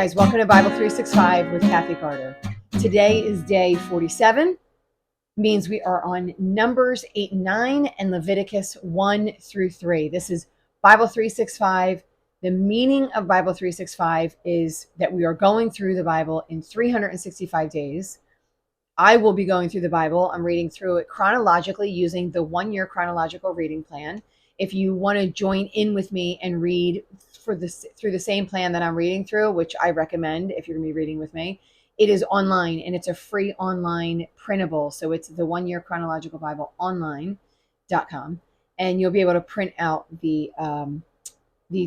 guys, welcome to Bible 365 with Kathy Carter. Today is day 47, means we are on Numbers 8 and 9 and Leviticus 1 through 3. This is Bible 365. The meaning of Bible 365 is that we are going through the Bible in 365 days. I will be going through the Bible. I'm reading through it chronologically using the 1 Year Chronological Reading Plan. If you want to join in with me and read through the same plan that I'm reading through, which I recommend if you're going to be reading with me, it is online and it's a free online printable. So it's the 1 Year Chronological Bible online.com, and you'll be able to print out the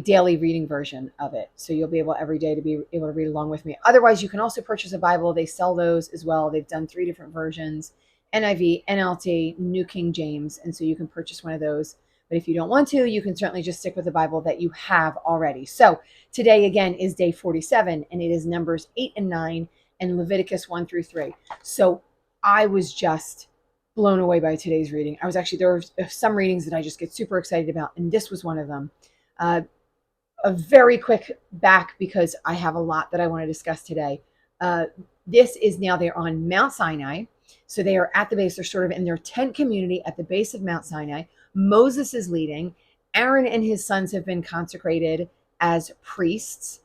daily reading version of it. So you'll be able every day to be able to read along with me. Otherwise, you can also purchase a Bible. They sell those as well. They've done 3 different versions: NIV, NLT, New King James. And so you can purchase one of those. But if you don't want to, you can certainly just stick with the Bible that you have already. So today, again, is day 47, and it is Numbers 8 and 9 and Leviticus 1 through 3. So I was just blown away by today's reading. There were some readings that I just get super excited about, and this was one of them. A very quick back, because I have a lot that I want to discuss today. This is now they're on Mount Sinai. So they are at the base. They're sort of in their tent community at the base of Mount Sinai. Moses is leading. Aaron and his sons have been consecrated as priests.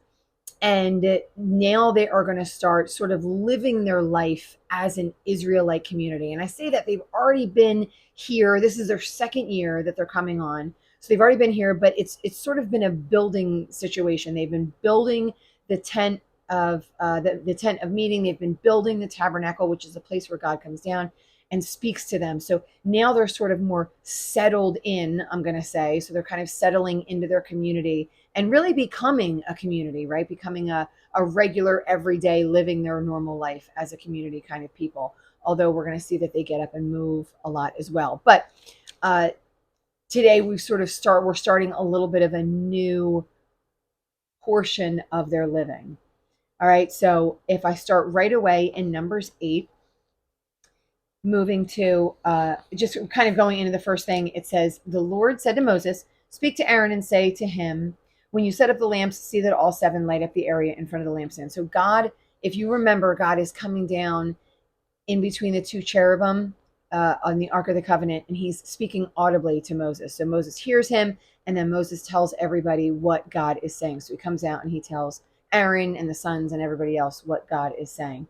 And now they are going to start sort of living their life as an Israelite community. And I say that they've already been here. This is their second year that they're coming on. So they've already been here, but it's sort of been a building situation. They've been building the tent of the tent of meeting. They've been building the tabernacle, which is a place where God comes down and speaks to them. So now they're sort of more settled in, I'm going to say. So they're kind of settling into their community and really becoming a community, right? Becoming a regular, everyday, living their normal life as a community kind of people. Although we're going to see that they get up and move a lot as well. But today we're starting a little bit of a new portion of their living. All right, so if I start right away in Numbers 8, moving to just kind of going into the first thing, it says, the Lord said to Moses, speak to Aaron and say to him, when you set up the lamps, see that all 7 light up the area in front of the lampstand. So God, if you remember, God is coming down in between the 2 cherubim on the Ark of the Covenant, and he's speaking audibly to Moses. So Moses hears him, and then Moses tells everybody what God is saying. So he comes out and he tells Aaron and the sons and everybody else what God is saying.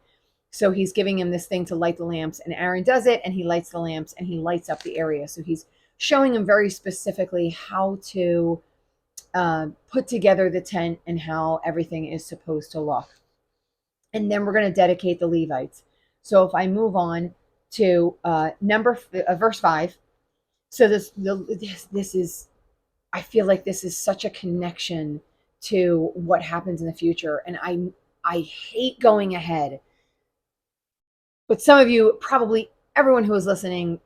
So he's giving him this thing to light the lamps, and Aaron does it, and he lights the lamps, and he lights up the area. So he's showing him very specifically how to put together the tent and how everything is supposed to look. And then we're going to dedicate the Levites. So if I move on to verse 5, so this is, I feel like this is such a connection to what happens in the future, and I hate going ahead. But some of you, probably everyone who is listening,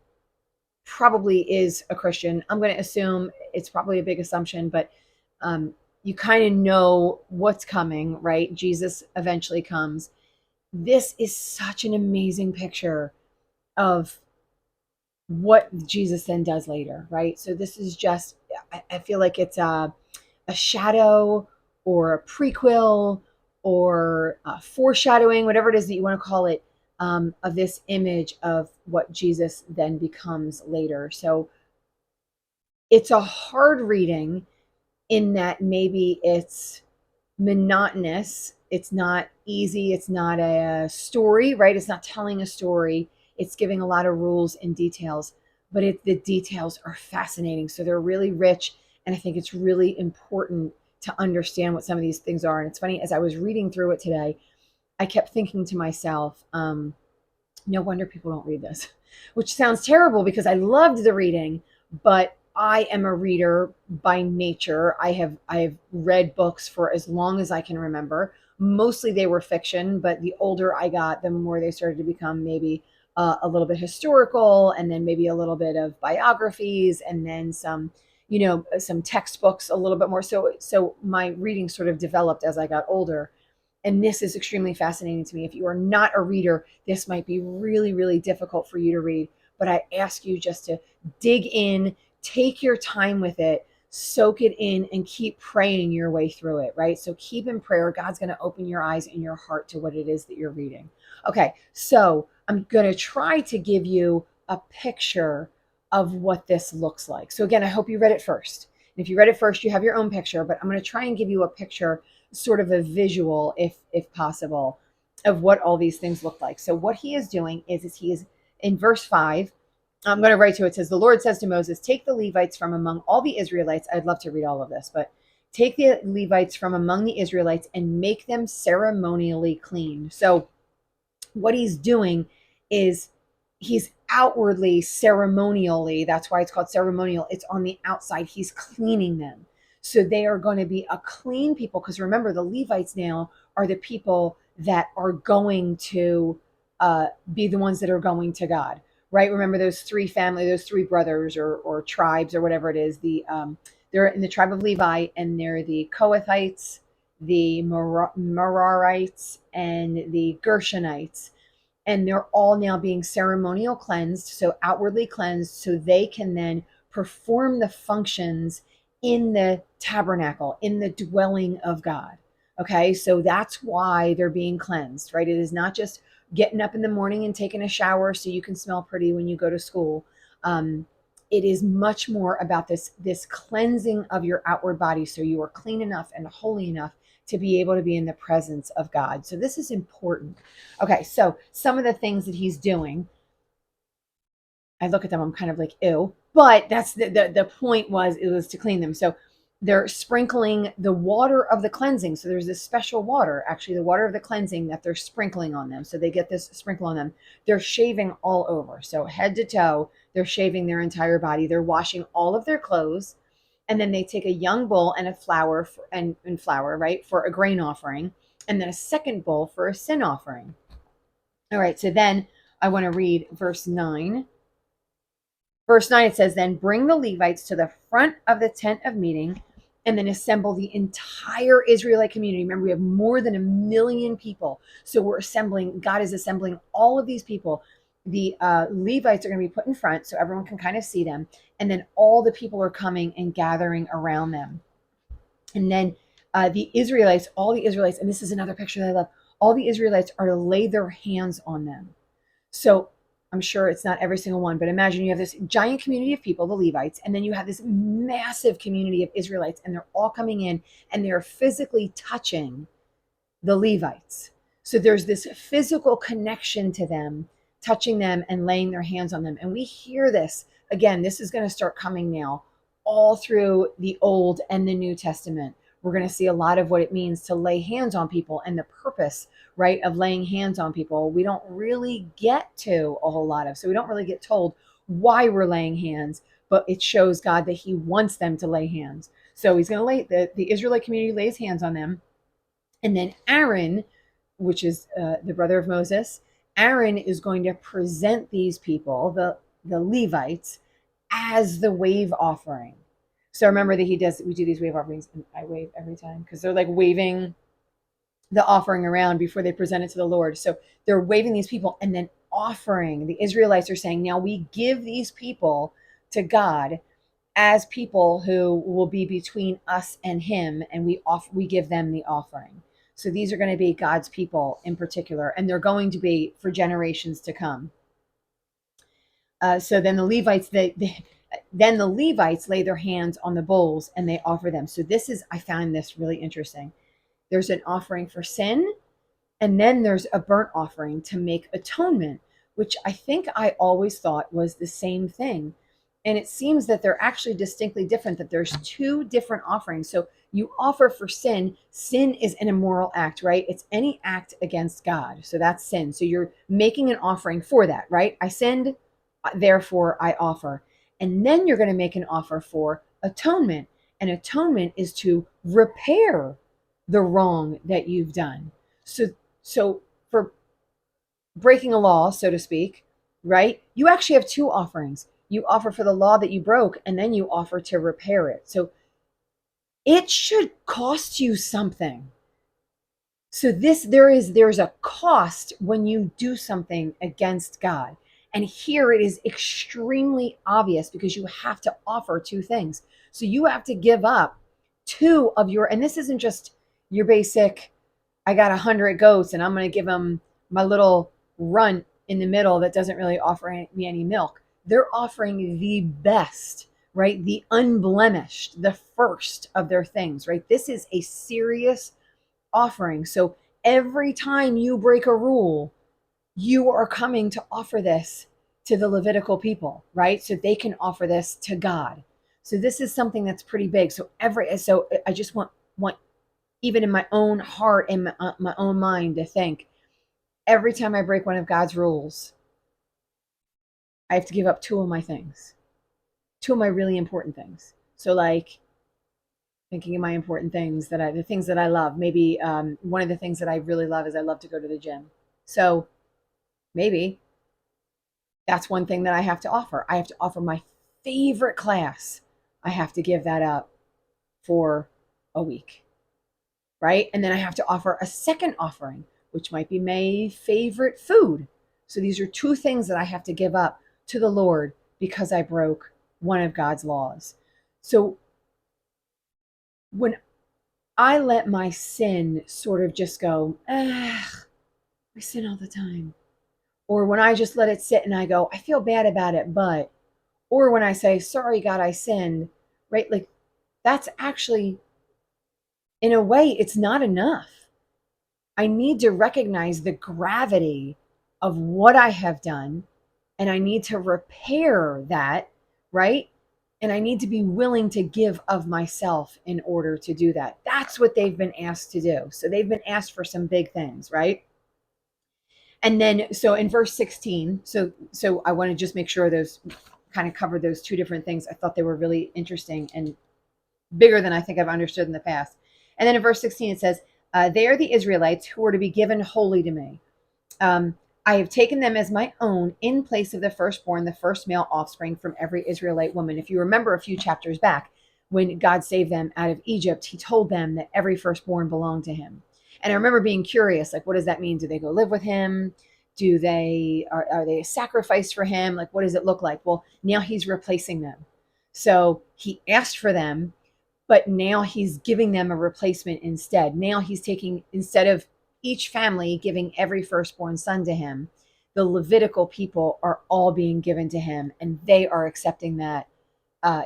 probably is a Christian. I'm going to assume it's probably a big assumption, but you kind of know what's coming, right? Jesus eventually comes. This is such an amazing picture of what Jesus then does later, right? So this is just, I feel like it's a shadow or a prequel or a foreshadowing, whatever it is that you want to call it, of this image of what Jesus then becomes later. So it's a hard reading in that maybe it's monotonous. It's not easy. It's not a story, right? It's not telling a story. It's giving a lot of rules and details, but the details are fascinating. So they're really rich. And I think it's really important to understand what some of these things are. And it's funny, as I was reading through it today, I kept thinking to myself, no wonder people don't read this, which sounds terrible because I loved the reading, but I am a reader by nature. I have read books for as long as I can remember. Mostly they were fiction, but the older I got, the more they started to become maybe a little bit historical, and then maybe a little bit of biographies, and then some textbooks a little bit more. So my reading sort of developed as I got older. And this is extremely fascinating to me. If you are not a reader, this might be really, really difficult for you to read. But I ask you just to dig in, take your time with it, soak it in and keep praying your way through it, right? So keep in prayer. God's going to open your eyes and your heart to what it is that you're reading. Okay, so I'm going to try to give you a picture of what this looks like. So again, I hope you read it first. And if you read it first, you have your own picture, but I'm going to try and give you a picture, sort of a visual, if possible, of what all these things look like. So what he is doing is he is in verse 5. I'm going to write to it. It says, the Lord says to Moses, take the Levites from among all the Israelites. I'd love to read all of this, but take the Levites from among the Israelites and make them ceremonially clean. So what he's doing is he's outwardly, ceremonially, that's why it's called ceremonial, it's on the outside, he's cleaning them. So they are going to be a clean people, because remember, the Levites now are the people that are going to be the ones that are going to God, right? Remember those three brothers or tribes or whatever it is. They're in the tribe of Levi, and they're the Kohathites, the Merarites, and the Gershonites. And they're all now being ceremonial cleansed, so outwardly cleansed, so they can then perform the functions in the tabernacle, in the dwelling of God. Okay, so that's why they're being cleansed, right? It is not just getting up in the morning and taking a shower so you can smell pretty when you go to school. It is much more about this cleansing of your outward body, so you are clean enough and holy enough to be able to be in the presence of God. So this is important. Okay, so some of the things that he's doing, I look at them, I'm kind of like, ew. But that's the point was, it was to clean them. So they're sprinkling the water of the cleansing. So there's this special water, actually the water of the cleansing, that they're sprinkling on them. So they get this sprinkle on them. They're shaving all over. So head to toe, they're shaving their entire body. They're washing all of their clothes. And then they take a young bull and a flour and flour, right, for a grain offering. And then a second bull for a sin offering. All right, so then I want to read verse 9. Verse 9, it says, then bring the Levites to the front of the tent of meeting and then assemble the entire Israelite community. Remember, we have more than 1 million people. So God is assembling all of these people. The Levites are going to be put in front so everyone can kind of see them. And then all the people are coming and gathering around them. And then the Israelites, all the Israelites, and this is another picture that I love, all the Israelites are to lay their hands on them. So I'm sure it's not every single one, but imagine you have this giant community of people, the Levites, and then you have this massive community of Israelites, and they're all coming in and they're physically touching the Levites. So there's this physical connection to them, touching them and laying their hands on them. And we hear this again, this is going to start coming now all through the Old and the New Testament. We're going to see a lot of what it means to lay hands on people and the purpose, right, of laying hands on people. We don't really get to a whole lot of, so we don't really get told why we're laying hands, but it shows God that he wants them to lay hands. So he's going to the Israelite community lays hands on them. And then Aaron, which is the brother of Moses, Aaron is going to present these people, the Levites, as the wave offering. So remember that we do these wave offerings, and I wave every time because they're like waving the offering around before they present it to the Lord. So they're waving these people and then offering. The Israelites are saying, now we give these people to God as people who will be between us and him, and we give them the offering. So these are going to be God's people in particular, and they're going to be for generations to come. So then the Levites, then the Levites lay their hands on the bowls and they offer them. So I find this really interesting. There's an offering for sin, and then there's a burnt offering to make atonement, which I think I always thought was the same thing. And it seems that they're actually distinctly different, that there's two different offerings. So you offer for sin. Sin is an immoral act, right? It's any act against God. So that's sin. So you're making an offering for that, right? I sinned, therefore I offer. And then you're going to make an offer for atonement. And atonement is to repair the wrong that you've done. So for breaking a law, so to speak, right? You actually have two offerings. You offer for the law that you broke, and then you offer to repair it. So it should cost you something. So there's a cost when you do something against God. And here it is extremely obvious because you have to offer two things. So you have to give up two of your, and this isn't just your basic, I got 100 goats and I'm going to give them my little runt in the middle that doesn't really offer me any milk. They're offering the best, right? The unblemished, the first of their things, right? This is a serious offering. So every time you break a rule, you are coming to offer this to the Levitical people, right? So they can offer this to God. So this is something that's pretty big. So I just want even in my own heart and my own mind to think every time I break one of God's rules, I have to give up two of my things, two of my really important things. So like thinking of my important things the things that I love. Maybe one of the things that I really love is I love to go to the gym. So maybe that's one thing that I have to offer. I have to offer my favorite class. I have to give that up for a week, right? And then I have to offer a second offering, which might be my favorite food. So these are two things that I have to give up to the Lord because I broke one of God's laws. So when I let my sin sort of just go, I sin all the time. Or when I just let it sit and I go, I feel bad about it, but, or when I say, sorry, God, I sinned, right? Like that's actually, in a way, it's not enough. I need to recognize the gravity of what I have done and I need to repair that, right? And I need to be willing to give of myself in order to do that. That's what they've been asked to do. So they've been asked for some big things, right? And then, so in verse 16, so I want to just make sure those kind of covered those two different things. I thought they were really interesting and bigger than I think I've understood in the past. And then in verse 16, it says, they are the Israelites who are to be given wholly to me. I have taken them as my own in place of the firstborn, the first male offspring from every Israelite woman. If you remember a few chapters back, when God saved them out of Egypt, he told them that every firstborn belonged to him. And I remember being curious, like, what does that mean? Do they go live with him? Are they a sacrifice for him? Like, what does it look like? Well, now he's replacing them. So he asked for them, but now he's giving them a replacement instead. Now he's taking, instead of each family giving every firstborn son to him, the Levitical people are all being given to him, and they are accepting that.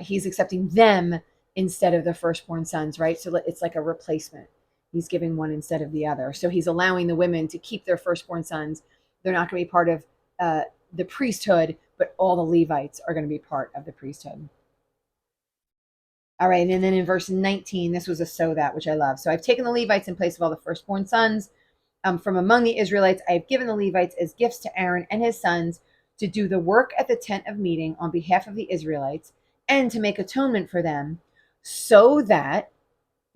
He's accepting them instead of the firstborn sons, right? So it's like a replacement. He's giving one instead of the other. So he's allowing the women to keep their firstborn sons. They're not going to be part of the priesthood, but all the Levites are going to be part of the priesthood. All right, and then in verse 19, this was a so that, which I love. So I've taken the Levites in place of all the firstborn sons. From among the Israelites, I have given the Levites as gifts to Aaron and his sons to do the work at the tent of meeting on behalf of the Israelites and to make atonement for them, so that,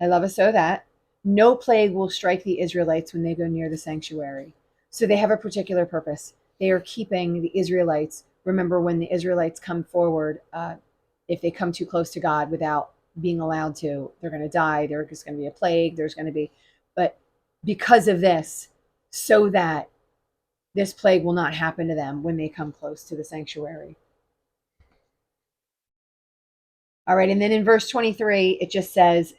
I love a so that, no plague will strike the Israelites when they go near the sanctuary. So they have a particular purpose. They are keeping the Israelites. Remember, when the Israelites come forward, if they come too close to God without being allowed to, they're going to die. There's going to be a plague. There's going to be, but because of this, so that this plague will not happen to them when they come close to the sanctuary. All right, and then in verse 23, it just says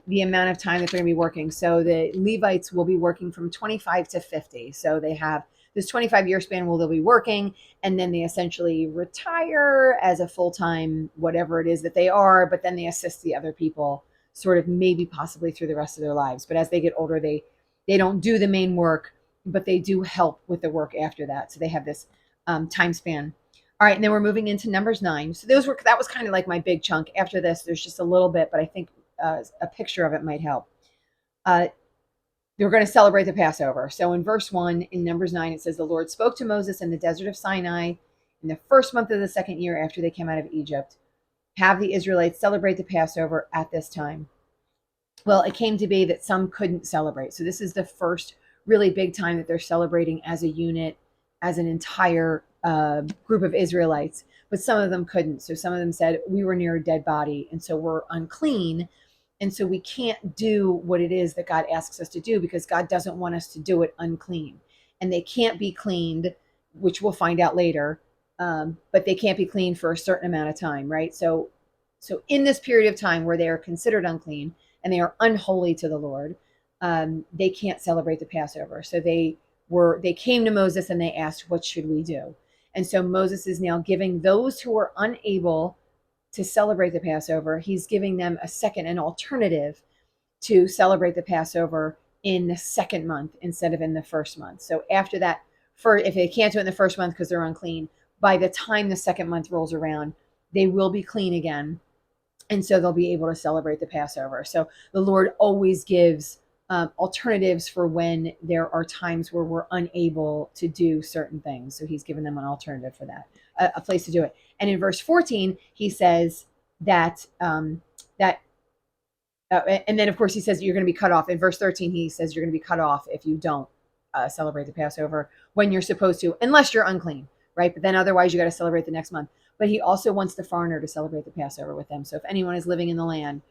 the amount of time that they're going to be working. So the Levites will be working from 25 to 50. So they have this 25-year span where they'll be working, and then they essentially retire as a full-time whatever it is that they are, but then they assist the other people sort of maybe possibly through the rest of their lives. But as they get older, they don't do the main work, but they do help with the work after that. So they have this time span. All right, and then we're moving into Numbers 9. So that was kind of like my big chunk. After this, there's just a little bit, but I think a picture of it might help. They're going to celebrate the Passover. So in verse 1 in Numbers 9, it says, the Lord spoke to Moses in the desert of Sinai in the first month of the second year after they came out of Egypt. Have the Israelites celebrate the Passover at this time. Well, it came to be that some couldn't celebrate. So this is the first really big time that they're celebrating as a unit, as an entire group of Israelites, but some of them couldn't. So some of them said, we were near a dead body, and so we're unclean. And so we can't do what it is that God asks us to do because God doesn't want us to do it unclean. And they can't be cleaned, which we'll find out later, but they can't be cleaned for a certain amount of time, right? So So in this period of time where they are considered unclean and they are unholy to the Lord, they can't celebrate the Passover. So they came to Moses and they asked, what should we do? And so Moses is now giving those who are unable to celebrate the Passover, he's giving them an alternative to celebrate the Passover in the second month instead of in the first month. So after that, if they can't do it in the first month because they're unclean, by the time the second month rolls around, they will be clean again. And so they'll be able to celebrate the Passover. So the Lord always gives alternatives for when there are times where we're unable to do certain things. So he's given them an alternative for that, a place to do it. And in verse 14, he says that and then of course he says you're going to be cut off. In verse 13, he says you're going to be cut off if you don't celebrate the Passover when you're supposed to, unless you're unclean, right? But then otherwise you got to celebrate the next month. But he also wants the foreigner to celebrate the Passover with them. So if anyone is living in the land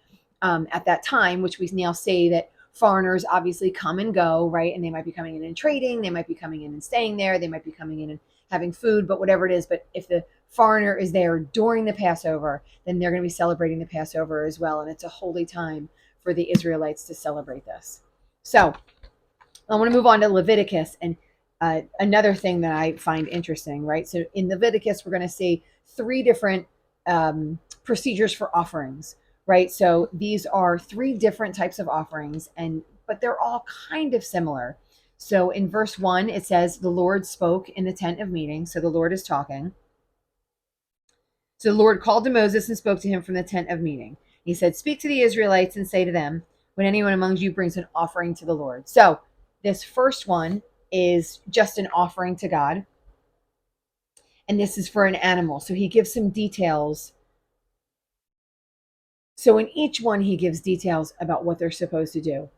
at that time, which we now say that foreigners obviously come and go, right? And they might be coming in and trading, they might be coming in and staying there, they might be coming in and having food, but whatever it is. But if the foreigner is there during the Passover, then they're going to be celebrating the Passover as well. And it's a holy time for the Israelites to celebrate this. So I want to move on to Leviticus. And another thing that I find interesting, right? So in Leviticus, we're going to see 3 different procedures for offerings, right? So these are 3 different types of offerings, but they're all kind of similar. So in verse 1, it says, the Lord spoke in the tent of meeting. So the Lord is talking. So the Lord called to Moses and spoke to him from the tent of meeting. He said, speak to the Israelites and say to them, when anyone among you brings an offering to the Lord. So this first one is just an offering to God. And this is for an animal. So he gives some details. So in each one, he gives details about what they're supposed to do.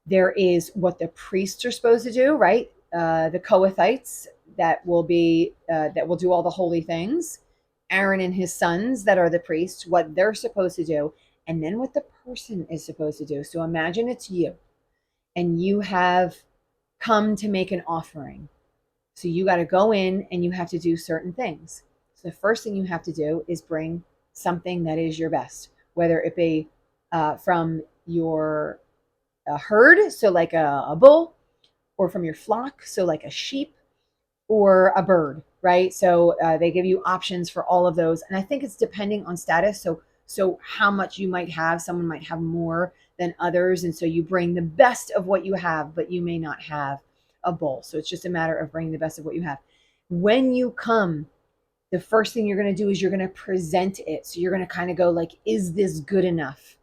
There is what the priests are supposed to do, right? The Kohathites that will do all the holy things. Aaron and his sons that are the priests, what they're supposed to do, and then what the person is supposed to do. So imagine it's you, and you have come to make an offering. So you got to go in and you have to do certain things. So the first thing you have to do is bring something that is your best, whether it be from your herd, so like a bull, or from your flock, so like a sheep, or a bird, right? So they give you options for all of those. And I think it's depending on status. So how much you might have, someone might have more than others. And so you bring the best of what you have, but you may not have a bull. So it's just a matter of bringing the best of what you have. When you come, the first thing you're going to do is you're going to present it. So you're going to kind of go like, is this good enough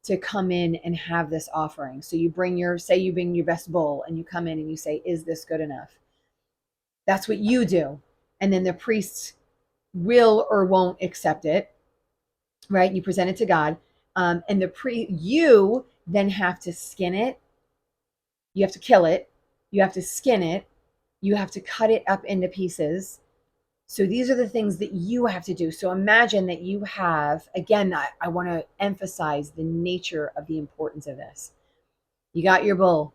to come in and have this offering? So you bring your best bull and you come in and you say, is this good enough? That's what you do. And then the priests will or won't accept it, right? You present it to God. And you then have to skin it. You have to kill it. You have to skin it. You have to cut it up into pieces. So these are the things that you have to do. So imagine that you have, again, I want to emphasize the nature of the importance of this. You got your bull.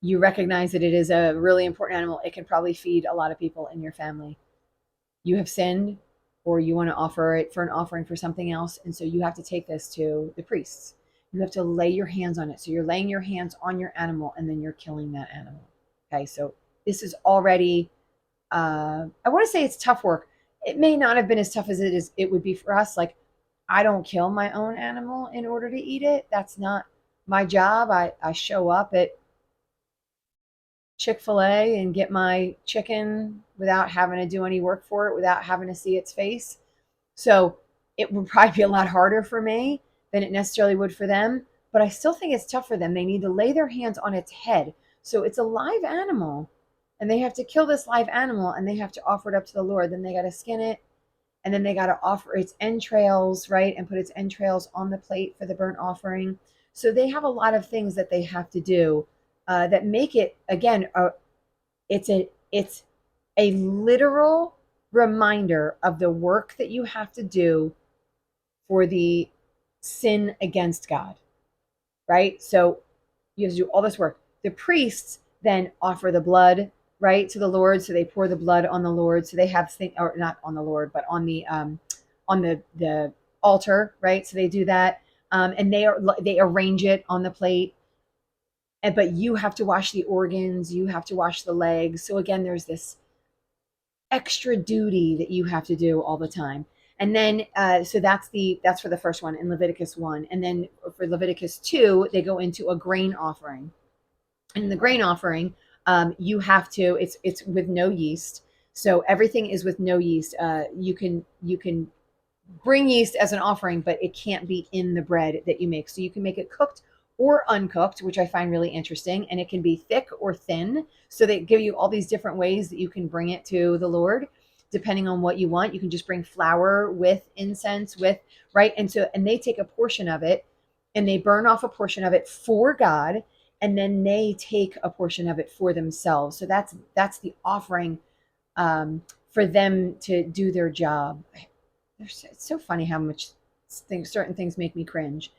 You recognize that it is a really important animal. It can probably feed a lot of people in your family. You have sinned, or you want to offer it for an offering for something else. And so you have to take this to the priests. You have to lay your hands on it. So you're laying your hands on your animal and then you're killing that animal. Okay, so this is already, I want to say it's tough work. It may not have been as tough as it would be for us. Like, I don't kill my own animal in order to eat it. That's not my job. I show up at Chick-fil-A and get my chicken without having to do any work for it, without having to see its face. So it would probably be a lot harder for me than it necessarily would for them, but I still think it's tough for them. They need to lay their hands on its head. So it's a live animal, and they have to kill this live animal, and they have to offer it up to the Lord. Then they got to skin it, and then they got to offer its entrails, right, and put its entrails on the plate for the burnt offering. So they have a lot of things that they have to do that make it, again, it's a literal reminder of the work that you have to do for the sin against God, right? So you have to do all this work. The priests then offer the blood, right, to the Lord. So they pour the blood on the Lord. So they have or not on the Lord, but on the altar, right? So they do that, and they arrange it on the plate. But you have to wash the organs, you have to wash the legs. So again, there's this extra duty that you have to do all the time. And then, so that's for the first one in Leviticus 1. And then for Leviticus 2, they go into a grain offering. And in the grain offering, you have to. It's with no yeast. So everything is with no yeast. You can bring yeast as an offering, but it can't be in the bread that you make. So you can make it cooked or uncooked, which I find really interesting. And it can be thick or thin. So they give you all these different ways that you can bring it to the Lord, depending on what you want. You can just bring flour with incense, with, right? And they take a portion of it and they burn off a portion of it for God. And then they take a portion of it for themselves. So that's the offering, for them to do their job. It's so funny how much certain things make me cringe,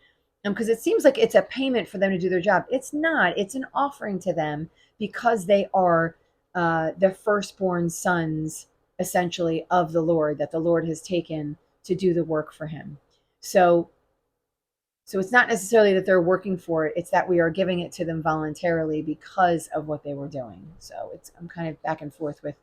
because it seems like it's a payment for them to do their job. It's not. It's an offering to them because they are the firstborn sons, essentially, of the Lord, that the Lord has taken to do the work for him. So it's not necessarily that they're working for it. It's that we are giving it to them voluntarily because of what they were doing. So I'm kind of back and forth with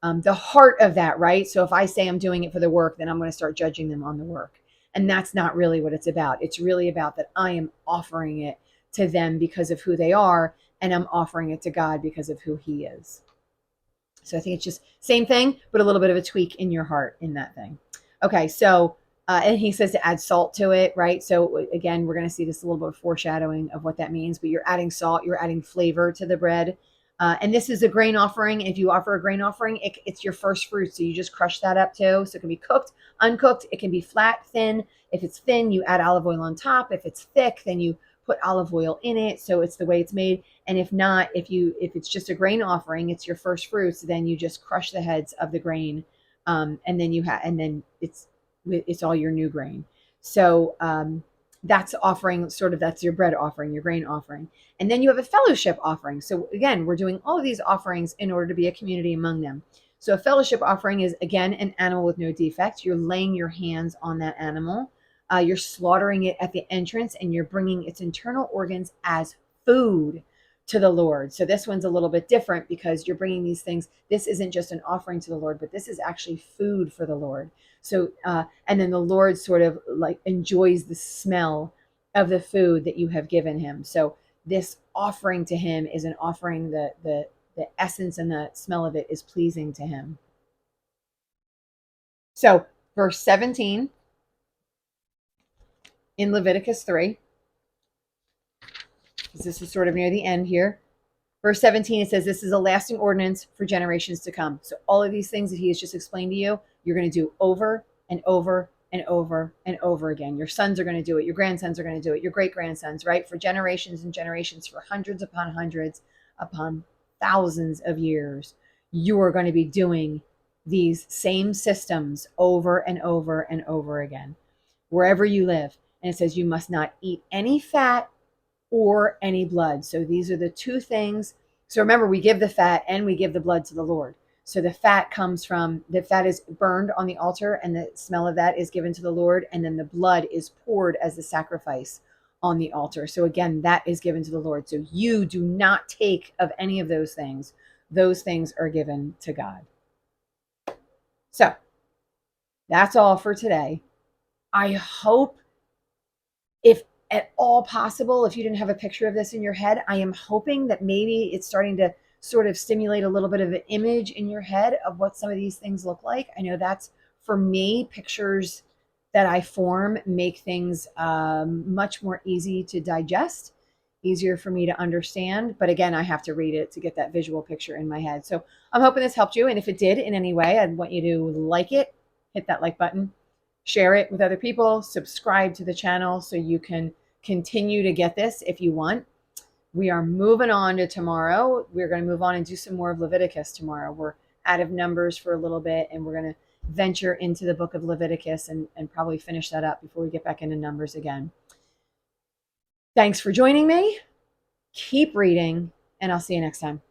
the heart of that, right? So if I say I'm doing it for the work, then I'm going to start judging them on the work. And that's not really what it's about. It's really about that I am offering it to them because of who they are, and I'm offering it to God because of who he is. So I think it's just same thing, but a little bit of a tweak in your heart in that thing. Okay, so and he says to add salt to it, right? So again, we're going to see this a little bit of foreshadowing of what that means, but you're adding salt, you're adding flavor to the bread. And this is a grain offering. If you offer a grain offering, it's your first fruit. So you just crush that up too. So it can be cooked, uncooked. It can be flat, thin. If it's thin, you add olive oil on top. If it's thick, then you put olive oil in it. So it's the way it's made. And if not, if it's just a grain offering, it's your first fruits, then you just crush the heads of the grain. And then it's all your new grain. So that's offering, sort of, that's your bread offering, your grain offering. And then you have a fellowship offering. So again, we're doing all of these offerings in order to be a community among them. So a fellowship offering is, again, an animal with no defects. You're laying your hands on that animal. You're slaughtering it at the entrance, and you're bringing its internal organs as food to the Lord. So this one's a little bit different because you're bringing these things. This isn't just an offering to the Lord, but this is actually food for the Lord. So, and then the Lord sort of like enjoys the smell of the food that you have given him. So this offering to him is an offering that the essence and the smell of it is pleasing to him. So verse 17 in Leviticus 3, this is sort of near the end here. Verse 17, it says, this is a lasting ordinance for generations to come. So all of these things that he has just explained to you, you're going to do over and over and over and over again. Your sons are going to do it. Your grandsons are going to do it. Your great-grandsons, right? For generations and generations, for hundreds upon thousands of years, you are going to be doing these same systems over and over and over again, wherever you live. And it says you must not eat any fat or any blood. So these are the two things. So remember, we give the fat and we give the blood to the Lord. So the fat is burned on the altar, and the smell of that is given to the Lord. And then the blood is poured as the sacrifice on the altar. So again, that is given to the Lord. So you do not take of any of those things. Those things are given to God. So that's all for today. I hope, if at all possible, if you didn't have a picture of this in your head, I am hoping that maybe it's starting to sort of stimulate a little bit of an image in your head of what some of these things look like. I know that's, for me, pictures that I form make things much more easy to digest, easier for me to understand. But again, I have to read it to get that visual picture in my head. So I'm hoping this helped you. And if it did in any way, I'd want you to like it, hit that like button, share it with other people, subscribe to the channel so you can continue to get this if you want. We are moving on to tomorrow. We're going to move on and do some more of Leviticus tomorrow. We're out of Numbers for a little bit, and we're going to venture into the book of Leviticus and probably finish that up before we get back into Numbers again. Thanks for joining me. Keep reading, and I'll see you next time.